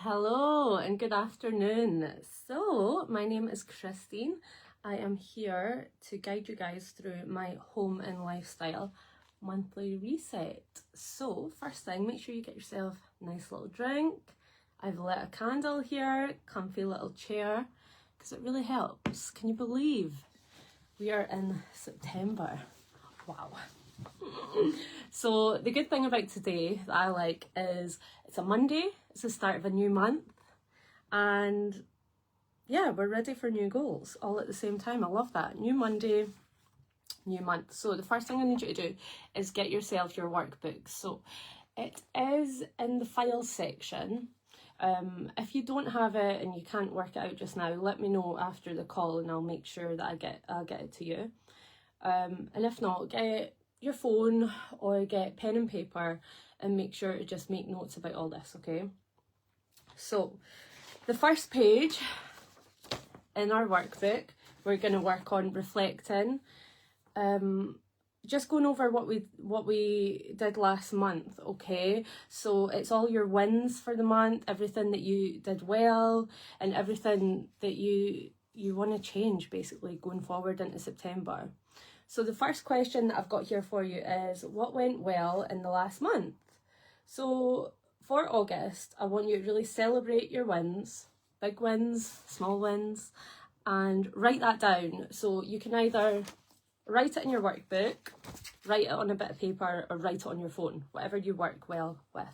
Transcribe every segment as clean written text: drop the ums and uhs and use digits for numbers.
Hello and good afternoon. So, my name is Christine. I am here to guide you guys through my home and lifestyle monthly reset. So, first thing, make sure you get yourself a nice little drink. I've lit a candle here, comfy little chair, because it really helps. Can you believe we are in September? Wow. So the good thing about today that I like is it's a Monday, it's the start of a new month, and yeah, we're ready for new goals all at the same time. I love that. New Monday, new month. So the first thing I need you to do is get yourself your workbook. So it is in the files section. If you don't have it and you can't work it out just now, let me know after the call and I'll make sure that I'll get it to you. And if not, get your phone or get pen and paper and make sure to just make notes about all this, okay? So the first page in our workbook, we're going to work on reflecting, just going over what we did last month, okay? So it's all your wins for the month, everything that you did well and everything that you want to change basically going forward into September. So the first question that I've got here for you is, what went well in the last month? So for August, I want you to really celebrate your wins, big wins, small wins, and write that down. So you can either write it in your workbook, write it on a bit of paper, or write it on your phone, whatever you work well with.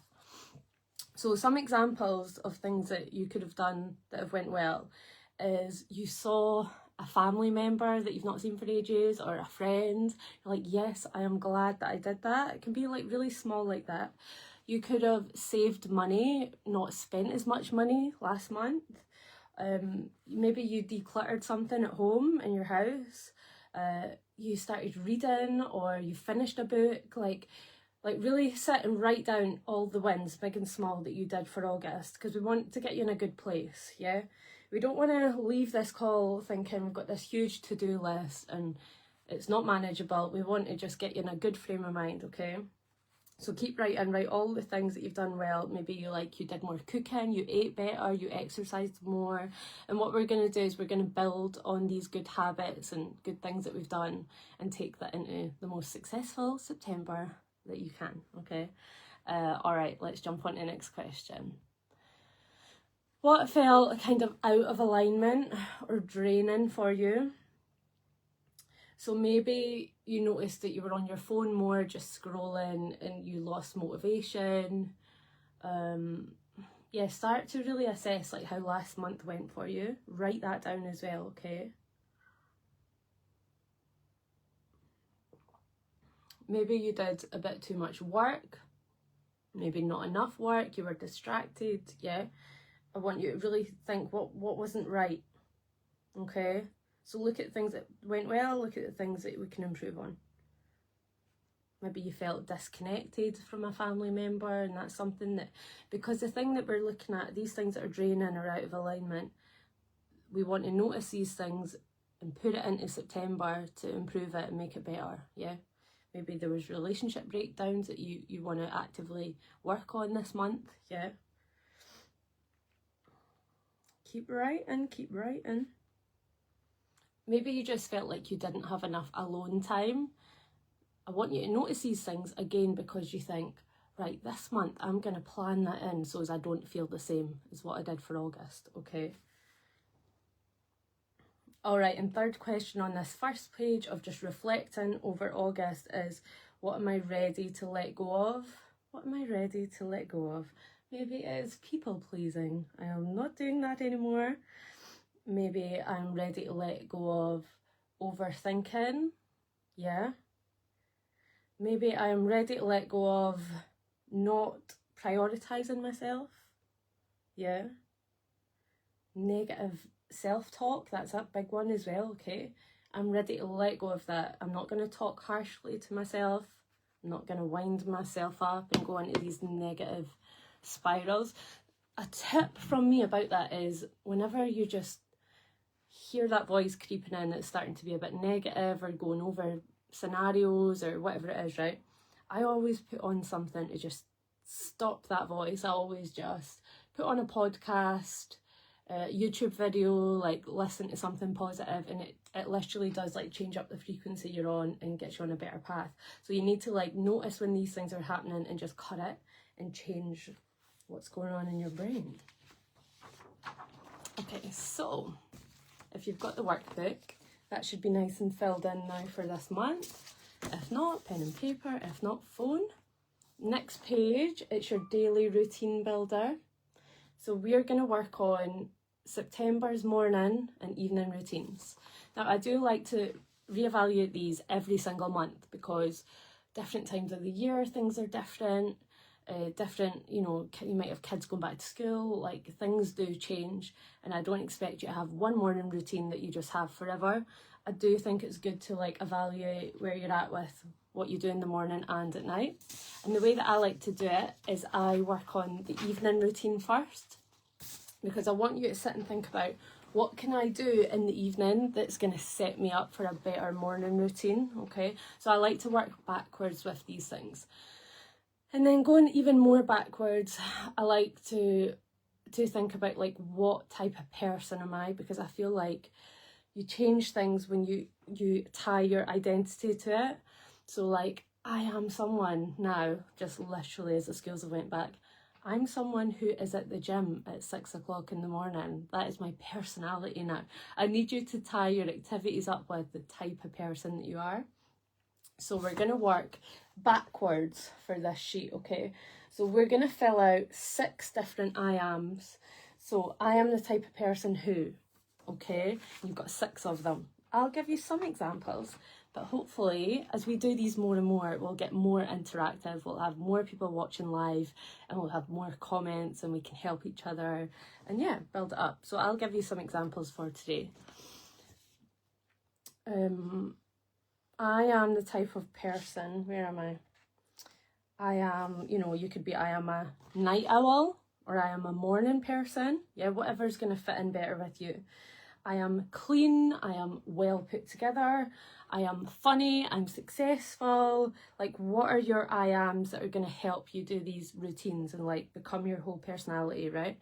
So some examples of things that you could have done that have went well is you saw a family member that you've not seen for ages, or a friend. You're like, yes, I am glad that I did that. It can be like really small like that. You could have saved money, not spent as much money last month. Maybe you decluttered something at home in your house. You started reading, or you finished a book. Like really sit and write down all the wins, big and small, that you did for August, because we want to get you in a good place, yeah? We don't want to leave this call thinking we've got this huge to-do list and it's not manageable. We want to just get you in a good frame of mind, okay? So keep writing, write all the things that you've done well. Maybe you did more cooking, you ate better, you exercised more. And what we're going to do is we're going to build on these good habits and good things that we've done and take that into the most successful September that you can, okay? All right, let's jump on to the next question. What felt kind of out of alignment or draining for you? So maybe you noticed that you were on your phone more, just scrolling, and you lost motivation. Yeah, start to really assess like how last month went for you. Write that down as well, okay? Maybe you did a bit too much work, maybe not enough work, you were distracted, yeah? I want you to really think what wasn't right, okay? So look at things that went well, look at the things that we can improve on. Maybe you felt disconnected from a family member, and that's something that, because the thing that we're looking at, these things that are draining or out of alignment, we want to notice these things and put it into September to improve it and make it better, yeah? Maybe there was relationship breakdowns that you want to actively work on this month, yeah? Keep writing, keep writing. Maybe you just felt like you didn't have enough alone time. I want you to notice these things again, because you think, right, this month I'm going to plan that in so as I don't feel the same as what I did for August, okay? All right, and third question on this first page of just reflecting over August is, what am I ready to let go of? What am I ready to let go of? Maybe it is people pleasing. I am not doing that anymore. Maybe I'm ready to let go of overthinking, yeah? Maybe I'm ready to let go of not prioritising myself, yeah? Negative self-talk, that's a big one as well, okay? I'm ready to let go of that. I'm not going to talk harshly to myself. I'm not going to wind myself up and go into these negative spirals. A tip from me about that is, whenever you just hear that voice creeping in that's starting to be a bit negative or going over scenarios or whatever it is, right? I always put on something to just stop that voice. I always just put on a podcast, YouTube video, like listen to something positive, and it literally does like change up the frequency you're on and gets you on a better path. So you need to like notice when these things are happening and just cut it and change what's going on in your brain. Okay, so if you've got the workbook, that should be nice and filled in now for this month. If not, pen and paper, if not, phone. Next page, it's your daily routine builder. So we're going to work on September's morning and evening routines. Now, I do like to reevaluate these every single month because different times of the year, things are different. You know, you might have kids going back to school, like things do change, and I don't expect you to have one morning routine that you just have forever. I do think it's good to like evaluate where you're at with what you do in the morning and at night. And the way that I like to do it is I work on the evening routine first, because I want you to sit and think about what can I do in the evening that's going to set me up for a better morning routine, okay? So I like to work backwards with these things. And then going even more backwards, I like to think about like what type of person am I, because I feel like you change things when you tie your identity to it. So like I am someone now, just literally as the schools have went back, I'm someone who is at the gym at 6 o'clock in the morning. That is my personality now. I need you to tie your activities up with the type of person that you are. So we're going to work backwards for this sheet, okay? So we're going to fill out 6 different I ams. So I am the type of person who, okay? You've got 6 of them. I'll give you some examples, but hopefully as we do these more and more, we'll get more interactive. We'll have more people watching live and we'll have more comments and we can help each other and yeah, build it up. So I'll give you some examples for today. I am the type of person, where am I? I am, you know, you could be I am a night owl or I am a morning person. Yeah, whatever's going to fit in better with you. I am clean, I am well put together, I am funny, I'm successful. Like, what are your I ams that are going to help you do these routines and like become your whole personality, right?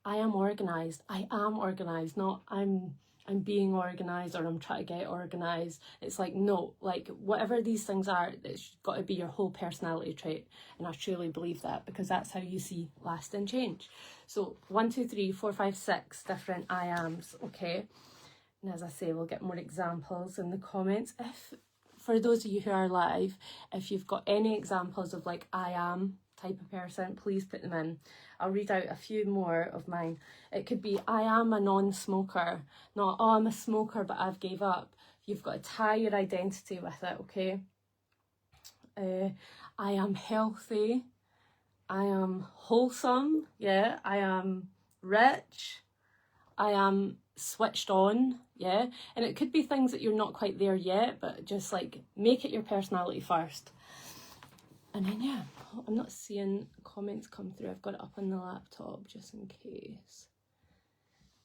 I am organised. I am organised, not I'm being organised or I'm trying to get organised. It's like, no, like whatever these things are, it's got to be your whole personality trait. And I truly believe that because that's how you see lasting change. So 1, 2, 3, 4, 5, 6 different I ams, okay? And as I say, we'll get more examples in the comments. If, for those of you who are live, if you've got any examples of like I am type of person, please put them in. I'll read out a few more of mine. It could be I am a non-smoker, not oh I'm a smoker but I've gave up. You've got to tie your identity with it, okay? I am healthy, I am wholesome, yeah, I am rich, I am switched on, yeah, and it could be things that you're not quite there yet, but just like make it your personality first. And then yeah, I'm not seeing comments come through. I've got it up on the laptop just in case.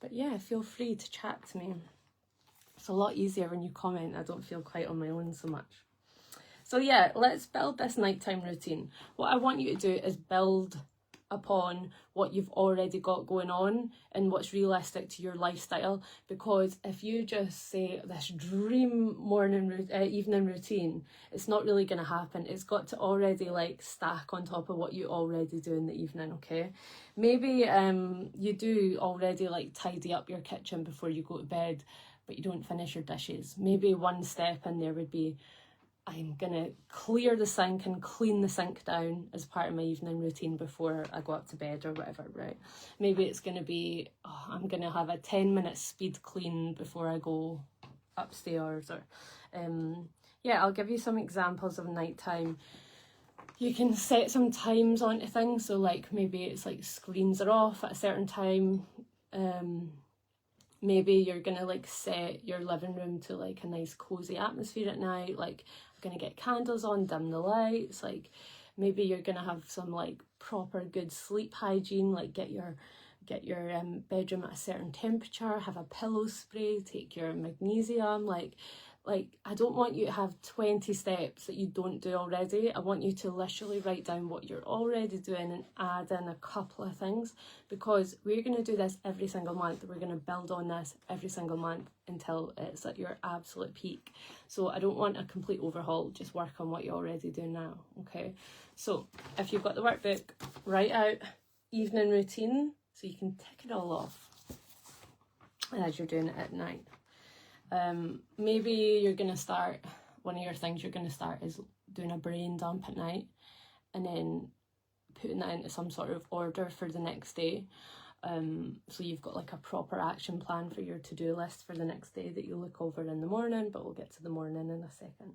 But yeah, feel free to chat to me. It's a lot easier when you comment. I don't feel quite on my own so much. So yeah, let's build this nighttime routine. What I want you to do is build upon what you've already got going on and what's realistic to your lifestyle, because if you just say this dream evening routine, it's not really going to happen. It's got to already like stack on top of what you already do in the evening, okay? Maybe you do already like tidy up your kitchen before you go to bed, but you don't finish your dishes. Maybe one step in there would be I'm going to clear the sink and clean the sink down as part of my evening routine before I go up to bed or whatever, right? Maybe it's going to be, I'm going to have a 10-minute speed clean before I go upstairs. Or yeah, I'll give you some examples of nighttime. You can set some times onto things. So like maybe it's like screens are off at a certain time. Maybe you're going to like set your living room to like a nice cozy atmosphere at night. Like I'm going to get candles on, dim the lights. Like maybe you're going to have some like proper good sleep hygiene, like get your bedroom at a certain temperature, have a pillow spray, take your magnesium. Like Like, I don't want you to have 20 steps that you don't do already. I want you to literally write down what you're already doing and add in a couple of things, because we're going to do this every single month. We're going to build on this every single month until it's at your absolute peak. So I don't want a complete overhaul. Just work on what you already do now, okay? So if you've got the workbook, write out evening routine so you can tick it all off as you're doing it at night. Maybe you're going to start, one of your things you're going to start is doing a brain dump at night, and then putting that into some sort of order for the next day. So you've got like a proper action plan for your to-do list for the next day that you look over in the morning, but we'll get to the morning in a second.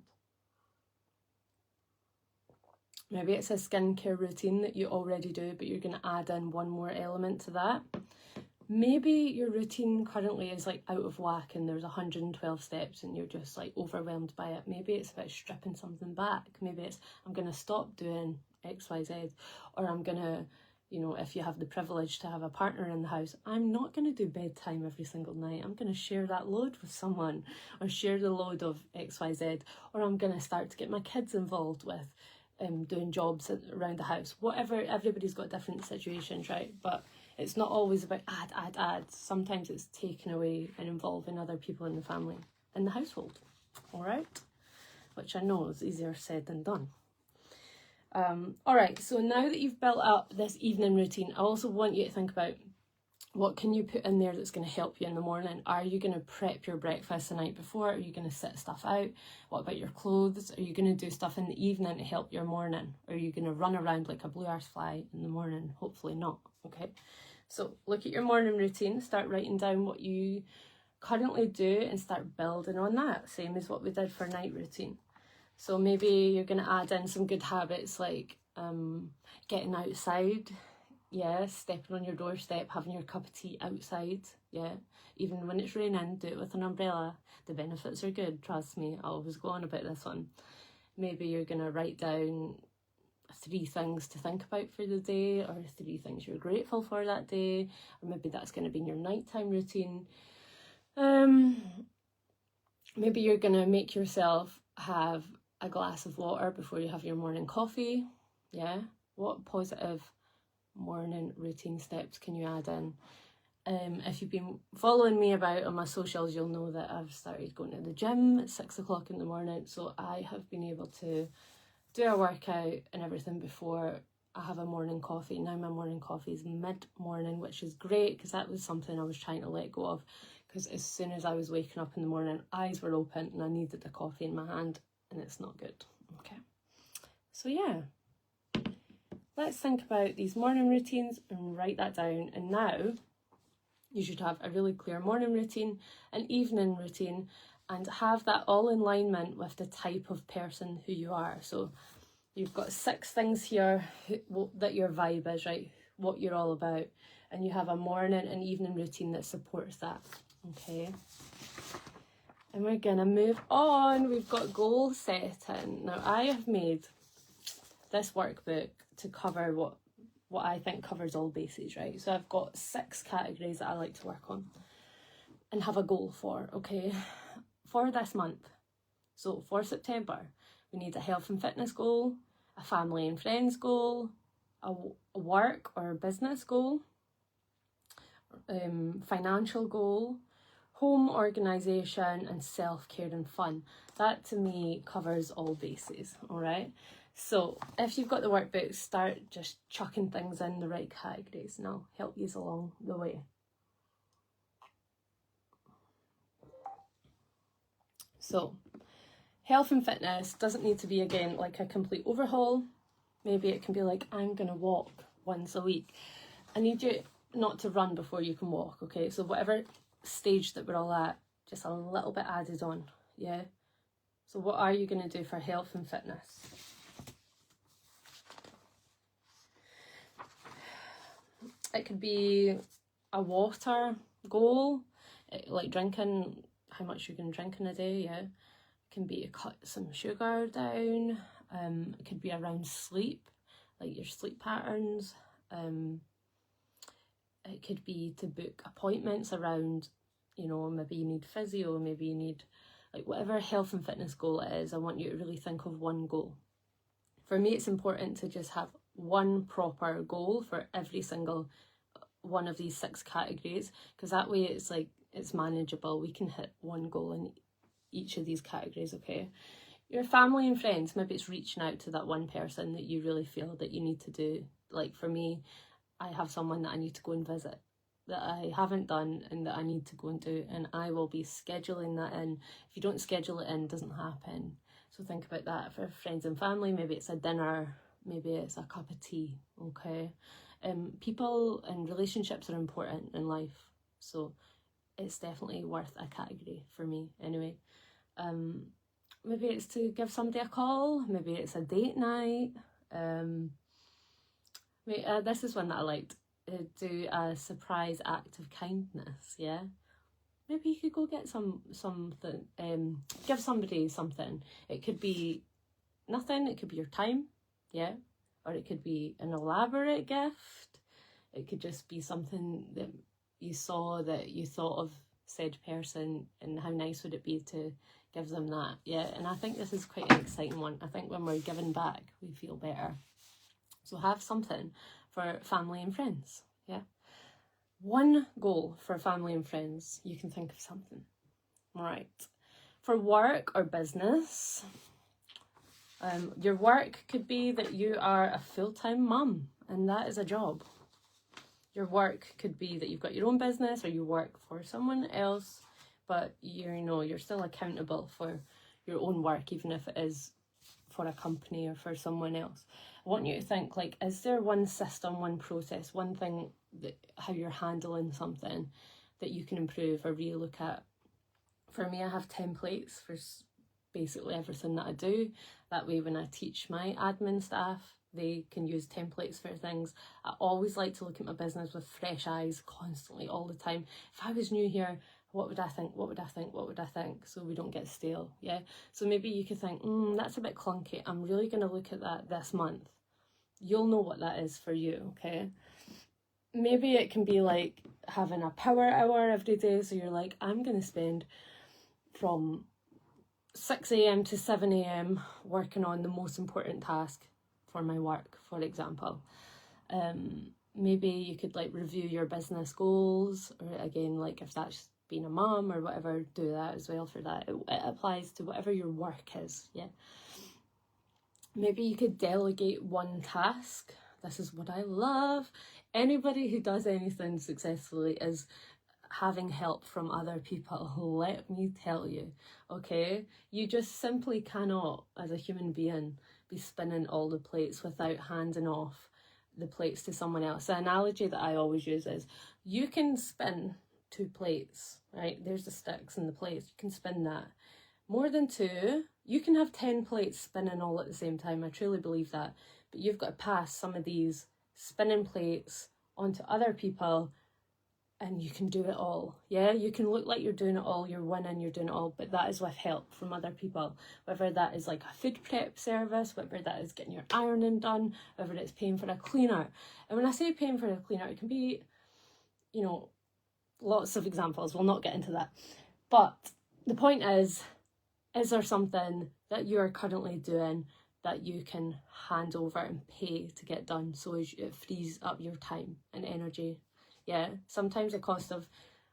Maybe it's a skincare routine that you already do, but you're going to add in one more element to that. Maybe your routine currently is like out of whack and there's 112 steps and you're just like overwhelmed by it. Maybe it's about stripping something back. Maybe it's, I'm going to stop doing X, Y, Z, or I'm going to, you know, if you have the privilege to have a partner in the house, I'm not going to do bedtime every single night. I'm going to share that load with someone, or share the load of X, Y, Z, or I'm going to start to get my kids involved with doing jobs around the house. Whatever, everybody's got different situations, right? But it's not always about add. Sometimes it's taking away and involving other people in the family, in the household, all right? Which I know is easier said than done. All right, so now that you've built up this evening routine, I also want you to think about, what can you put in there that's going to help you in the morning? Are you going to prep your breakfast the night before? Are you going to sit stuff out? What about your clothes? Are you going to do stuff in the evening to help your morning? Are you going to run around like a blue arse fly in the morning? Hopefully not, okay? So look at your morning routine, start writing down what you currently do and start building on that, same as what we did for night routine. So maybe you're going to add in some good habits like getting outside, yeah, stepping on your doorstep, having your cup of tea outside, yeah, even when it's raining, do it with an umbrella. The benefits are good, trust me, I always go on about this one. Maybe you're going to write down 3 things to think about for the day, or 3 things you're grateful for that day, or maybe that's going to be in your nighttime routine. Maybe you're going to make yourself have a glass of water before you have your morning coffee, yeah. What positive morning routine steps can you add in? If you've been following me about on my socials, you'll know that I've started going to the gym at 6 o'clock in the morning, so I have been able to do a workout and everything before I have a morning coffee. Now my morning coffee is mid-morning, which is great, because that was something I was trying to let go of, because as soon as I was waking up in the morning, eyes were open and I needed the coffee in my hand, and it's not good. Okay, so yeah, let's think about these morning routines and write that down. And now you should have a really clear morning routine, an evening routine, and have that all in alignment with the type of person who you are. So you've got 6 things here that your vibe is, right? What you're all about. And you have a morning and evening routine that supports that, okay? And we're gonna move on. We've got goal setting. Now I have made this workbook to cover what I think covers all bases, right? So I've got 6 categories that I like to work on and have a goal for, okay? For this month. So for September, we need a health and fitness goal, a family and friends goal, a work or business goal, financial goal, home organisation, and self-care and fun. That to me covers all bases, all right? So if you've got the workbook, start just chucking things in the right categories and I'll help you along the way. So health and fitness doesn't need to be, again, like a complete overhaul. Maybe it can be like, I'm going to walk once a week. I need you not to run before you can walk, okay? So whatever stage that we're all at, just a little bit added on, yeah? So what are you going to do for health and fitness? It could be a water goal, like drinking, how much you're going to drink in a day, yeah? It can be to cut some sugar down. It could be around sleep, like your sleep patterns. It could be to book appointments around, you know, maybe you need physio, maybe you need like whatever health and fitness goal it is, I want you to really think of one goal. For me, it's important to just have one proper goal for every single one of these 6 categories, because that way it's like, it's manageable. We can hit one goal in each of these categories, okay? Your family and friends, maybe it's reaching out to that one person that you really feel that you need to do. Like for me, I have someone that I need to go and visit that I haven't done and that I need to go and do, and I will be scheduling that in. If you don't schedule it in, it doesn't happen. So think about that. For friends and family, maybe it's a dinner, maybe it's a cup of tea, okay? People and relationships are important in life, so it's definitely worth a category for me anyway. Maybe it's to give somebody a call, maybe it's a date night. This is one that I liked. Do a surprise act of kindness, yeah? Maybe you could go get something, give somebody something. It could be nothing, it could be your time, yeah? Or it could be an elaborate gift. It could just be something that you saw that you thought of said person, and how nice would it be to give them that, yeah? And I think this is quite an exciting one. I think when we're giving back, we feel better. So have something for family and friends, yeah? One goal for family and friends, you can think of something. All right. For work or business, your work could be that you are a full-time mum, and that is a job. Your work could be that you've got your own business or you work for someone else, but you're still accountable for your own work, even if it is for a company or for someone else. I want you to think, like, is there one system, one process, one thing that how you're handling something that you can improve or relook at? For me, I have templates for basically everything that I do. That way, when I teach my admin staff, they can use templates for things. I always like to look at my business with fresh eyes constantly, all the time. If I was new here, what would I think? What would I think? What would I think? So we don't get stale, yeah? So maybe you could think, that's a bit clunky. I'm really going to look at that this month. You'll know what that is for you, okay? Maybe it can be like having a power hour every day. So you're like, I'm going to spend from 6 a.m. to 7 a.m. working on the most important task for my work, for example. Maybe you could like review your business goals, or again, like if that's being a mom or whatever, do that as well for that. It applies to whatever your work is, yeah. Maybe you could delegate one task. This is what I love. Anybody who does anything successfully is having help from other people, let me tell you, okay? You just simply cannot, as a human being, be spinning all the plates without handing off the plates to someone else. The analogy that I always use is, you can spin 2 plates, right? There's the sticks and the plates, you can spin that. More than 2, you can have 10 plates spinning all at the same time, I truly believe that. But you've got to pass some of these spinning plates onto other people, and you can do it all, yeah? You can look like you're doing it all, you're winning, you're doing it all, but that is with help from other people. Whether that is like a food prep service, whether that is getting your ironing done, whether it's paying for a cleaner. And when I say paying for a cleaner, it can be, lots of examples. We'll not get into that. But the point is there something that you are currently doing that you can hand over and pay to get done, so it frees up your time and energy? Yeah, sometimes the cost of,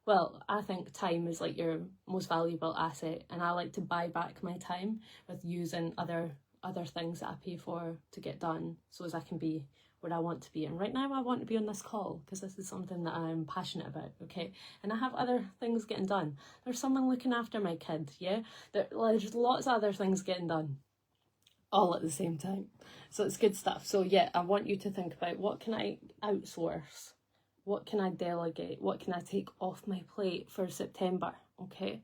I think time is like your most valuable asset, and I like to buy back my time with using other things that I pay for to get done, so as I can be where I want to be. And right now I want to be on this call because this is something that I'm passionate about, okay? And I have other things getting done. There's someone looking after my kid, yeah? There's lots of other things getting done all at the same time. So it's good stuff. So yeah, I want you to think about, what can I outsource? What can I delegate? What can I take off my plate for September? Okay.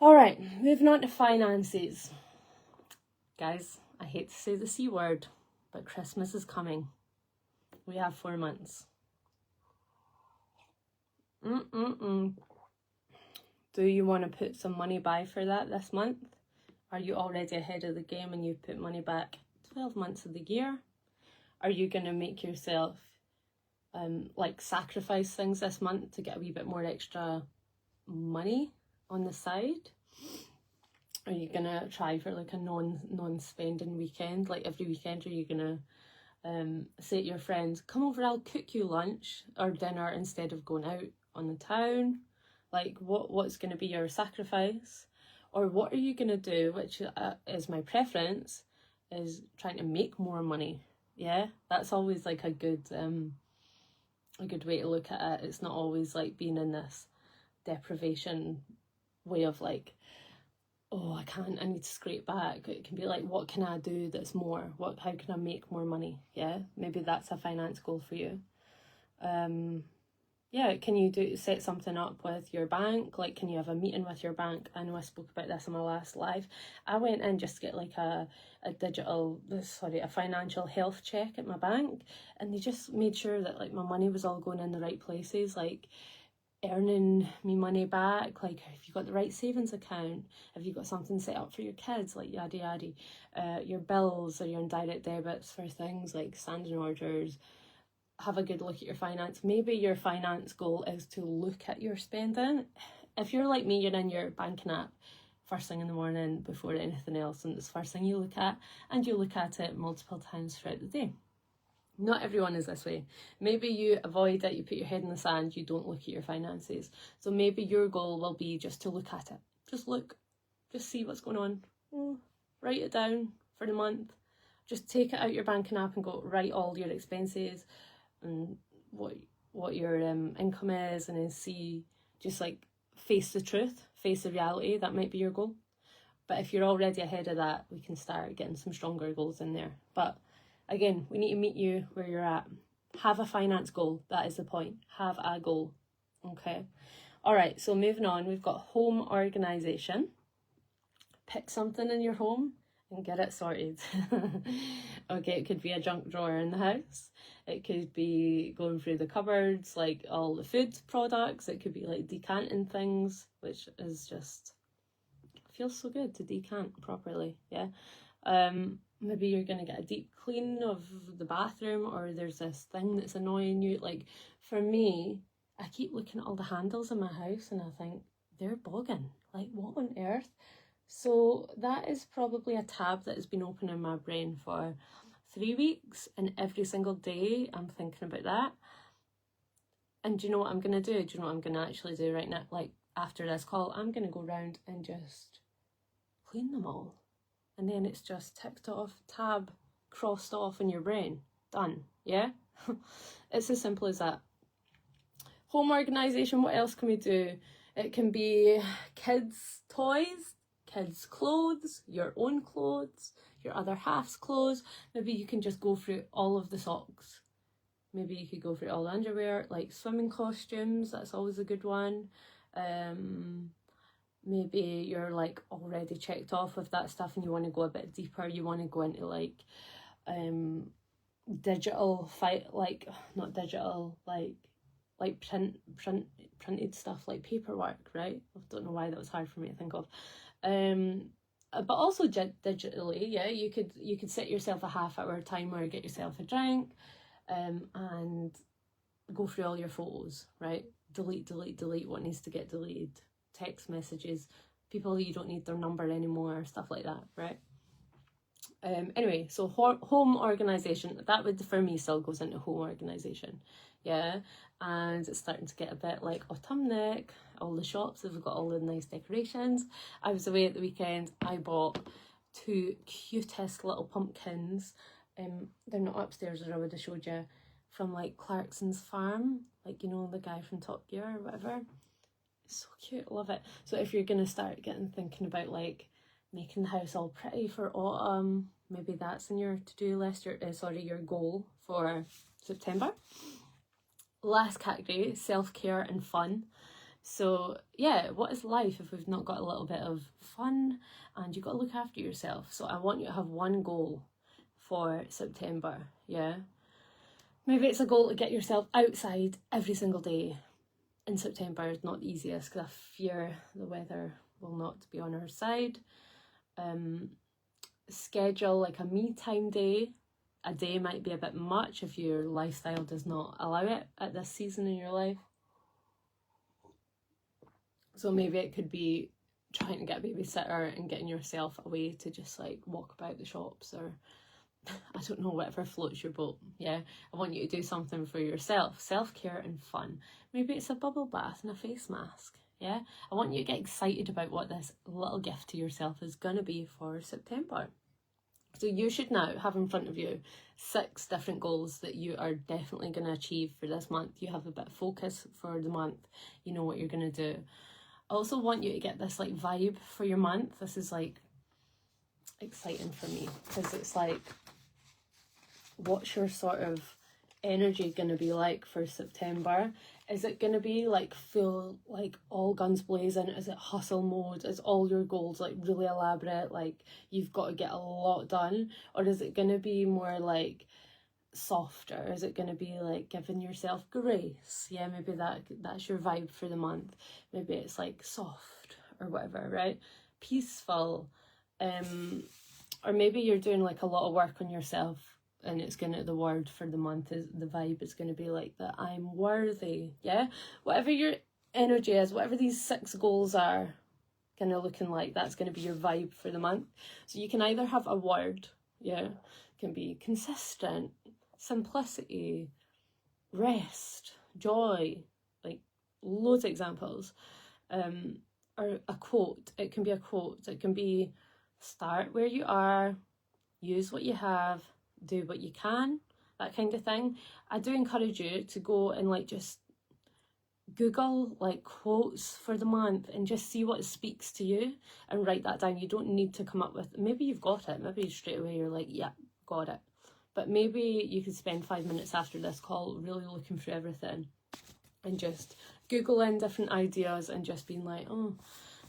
All right, moving on to finances. Guys, I hate to say the C word, but Christmas is coming. We have 4 months. Do you want to put some money by for that this month? Are you already ahead of the game and you've put money back 12 months of the year? Are you going to make yourself sacrifice things this month to get a wee bit more extra money on the side? Are you gonna try for like a non-spending weekend, like every weekend? Are you gonna say to your friends, come over, I'll cook you lunch or dinner instead of going out on the town? Like what's going to be your sacrifice? Or what are you going to do, which is my preference, is trying to make more money. Yeah, that's always like a good way to look at it. It's not always like being in this deprivation way of like, oh, I can't, I need to scrape back. It can be like, what can I do that's more? How can I make more money? Yeah, maybe that's a finance goal for you. Yeah, can you set something up with your bank? Like, can you have a meeting with your bank? I know I spoke about this in my last live. I went in just to get like a financial health check at my bank, and they just made sure that like my money was all going in the right places, like earning me money back, like if you got the right savings account, have you got something set up for your kids, like yada yada, your bills or your indirect debits for things like standing orders. Have a good look at your finance. Maybe your finance goal is to look at your spending. If you're like me, you're in your banking app first thing in the morning before anything else, and it's the first thing you look at, and you look at it multiple times throughout the day. Not everyone is this way. Maybe you avoid it, you put your head in the sand, you don't look at your finances. So maybe your goal will be just to look at it. Just look, just see what's going on. Write it down for the month. Just take it out your banking app and go write all your expenses and what your income is, and then see, just like face the truth, face the reality. That might be your goal. But if you're already ahead of that, we can start getting some stronger goals in there. But again, we need to meet you where you're at. Have a finance goal. That is the point. Have a goal. Okay. All right. So moving on, we've got home organisation. Pick something in your home and get it sorted. Okay, it could be a junk drawer in the house. It could be going through the cupboards, like all the food products. It could be like decanting things, which is just, feels so good to decant properly. Yeah. Maybe you're going to get a deep clean of the bathroom, or there's this thing that's annoying you. Like for me, I keep looking at all the handles in my house and I think they're bogging. Like what on earth? So that is probably a tab that has been open in my brain for 3 weeks, and every single day I'm thinking about that. And do you know what I'm going to do? Do you know what I'm going to actually do right now? Like after this call, I'm going to go around and just clean them all. And then it's just ticked off, tab crossed off in your brain. Done. Yeah? It's as simple as that. Home organisation, what else can we do? It can be kids' toys, kids' clothes, your own clothes, your other half's clothes. Maybe you can just go through all of the socks. Maybe you could go through all the underwear, like swimming costumes. That's always a good one. Maybe you're like already checked off with that stuff and you want to go a bit deeper. You want to go into like digital not digital, like printed stuff, like paperwork, right? I don't know why that was hard for me to think of. But also digitally, yeah, you could set yourself a half-hour timer, get yourself a drink, and go through all your photos, right? Delete what needs to get deleted. Text messages, people you don't need their number anymore, stuff like that, right? Anyway, so home organisation, that would for me still goes into home organisation, yeah. And it's starting to get a bit like autumnic. All the shops have got all the nice decorations. I was away at the weekend. I bought 2 cutest little pumpkins. They're not upstairs, or I would have showed you, from like Clarkson's farm, like, you know, the guy from Top Gear or whatever. It's so cute, love it. So if you're gonna start thinking about like making the house all pretty for autumn, maybe that's in your to-do list, your goal for September. Last category, self-care and fun. So yeah, what is life if we've not got a little bit of fun? And you've got to look after yourself. So I want you to have one goal for September, yeah? Maybe it's a goal to get yourself outside every single day. In September is not the easiest because I fear the weather will not be on our side. Schedule like a me time day. A day might be a bit much if your lifestyle does not allow it at this season in your life. So maybe it could be trying to get a babysitter and getting yourself away to just like walk about the shops, or I don't know, whatever floats your boat. Yeah, I want you to do something for yourself, self-care and fun. Maybe it's a bubble bath and a face mask. Yeah, I want you to get excited about what this little gift to yourself is going to be for September. So you should now have in front of you 6 different goals that you are definitely going to achieve for this month. You have a bit of focus for the month. You know what you're going to do. I also want you to get this like vibe for your month. This is like exciting for me because it's like, what's your sort of energy going to be like for September? Is it going to be like full, like all guns blazing? Is it hustle mode? Is all your goals like really elaborate, like you've got to get a lot done? Or is it going to be more like softer? Is it going to be like giving yourself grace? Yeah, maybe that's your vibe for the month. Maybe it's like soft or whatever, right? Peaceful. Or maybe you're doing like a lot of work on yourself, and it's gonna, the word for the month is, the vibe is gonna be like that I'm worthy. Yeah, whatever your energy is, whatever these 6 goals are kind of looking like, that's gonna be your vibe for the month. So you can either have a word, yeah, it can be consistent, simplicity, rest, joy, like loads of examples. Or a quote. It can be a quote. It can be start where you are, use what you have, do what you can, that kind of thing. I do encourage you to go and like just Google like quotes for the month and just see what speaks to you and write that down. You don't need to come up with, maybe you've got it, maybe straight away you're like, yeah, got it. But maybe you could spend 5 minutes after this call really looking through everything and just Googling different ideas and just being like, oh,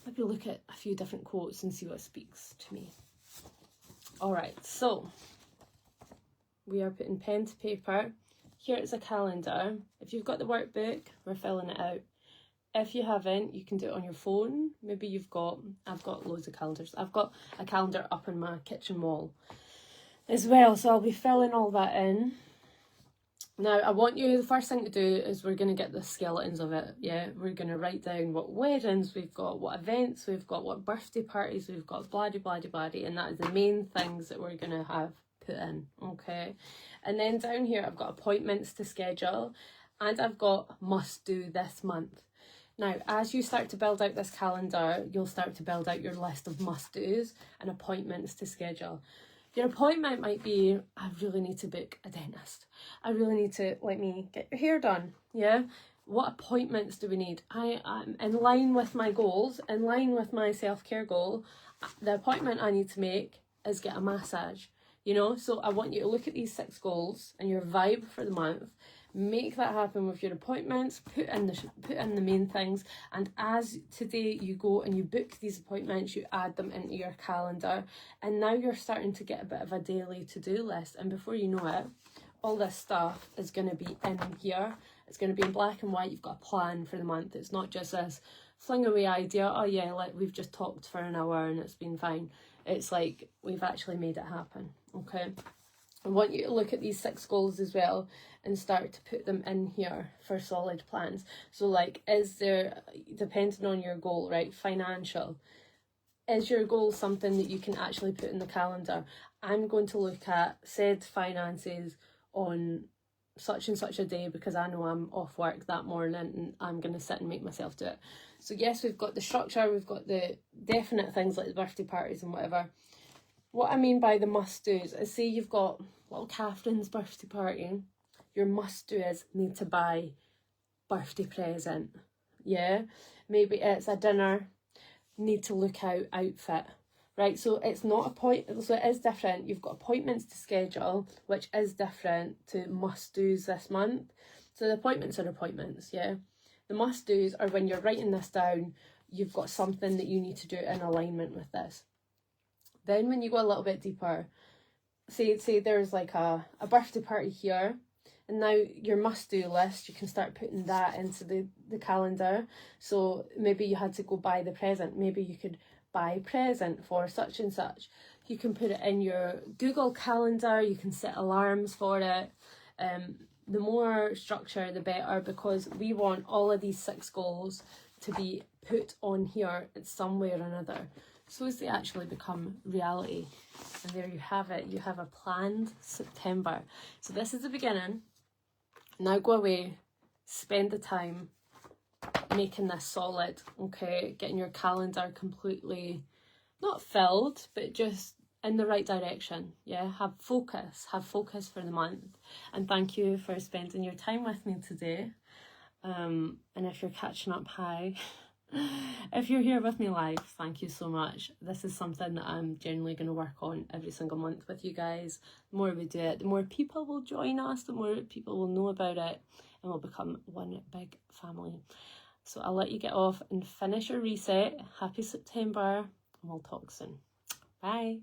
maybe look at a few different quotes and see what speaks to me. All right, so we are putting pen to paper. Here is a calendar. If you've got the workbook, we're filling it out. If you haven't, you can do it on your phone. Maybe I've got loads of calendars. I've got a calendar up on my kitchen wall as well, so I'll be filling all that in. Now, I want you, the first thing to do is we're going to get the skeletons of it, yeah? We're going to write down what weddings we've got, what events we've got, what birthday parties we've got, blah-de-blah-de-blah-de, and that is the main things that we're going to have put in, okay? And then down here, I've got appointments to schedule, and I've got must do this month. Now, as you start to build out this calendar, you'll start to build out your list of must-dos and appointments to schedule. Your appointment might be, I really need to book a dentist. I really need to let me get your hair done, yeah? What appointments do we need? I'm in line with my goals, in line with my self-care goal. The appointment I need to make is get a massage, you know? So I want you to look at these 6 goals and your vibe for the month. Make that happen with your appointments, put in the main things, and as today you go and you book these appointments, you add them into your calendar, and now you're starting to get a bit of a daily to-do list, and before you know it, all this stuff is going to be in here. It's going to be in black and white. You've got a plan for the month. It's not just this fling away idea, oh yeah, like we've just talked for an hour and it's been fine. It's like we've actually made it happen, okay? I want you to look at these 6 goals as well and start to put them in here for solid plans. So like, is there, depending on your goal, right, financial, is your goal something that you can actually put in the calendar? I'm going to look at said finances on such and such a day because I know I'm off work that morning and I'm going to sit and make myself do it. So yes, we've got the structure, we've got the definite things like the birthday parties and whatever. What I mean by the must-dos is, say you've got little Catherine's birthday party, your must-do is need to buy birthday present, yeah? Maybe it's a dinner, need to look out outfit, right? So it's not a point, so it is different. You've got appointments to schedule, which is different to must-dos this month. So the appointments are appointments, yeah? The must-dos are when you're writing this down, you've got something that you need to do in alignment with this. Then when you go a little bit deeper, say there's like a birthday party here, and now your must-do list, you can start putting that into the calendar. So maybe you had to go buy the present. Maybe you could buy a present for such and such. You can put it in your Google Calendar. You can set alarms for it. The more structure, the better, because we want all of these 6 goals to be put on here in some way or another, so as they actually become reality. And there you have it. You have a planned September. So this is the beginning. Now go away, spend the time making this solid, okay? Getting your calendar completely, not filled, but just in the right direction. Yeah, have focus for the month. And thank you for spending your time with me today. And if you're catching up, hi. If you're here with me live, thank you so much. This is something that I'm generally going to work on every single month with you guys. The more we do it, the more people will join us, the more people will know about it, and we'll become one big family. So I'll let you get off and finish your reset. Happy September, and we'll talk soon. Bye.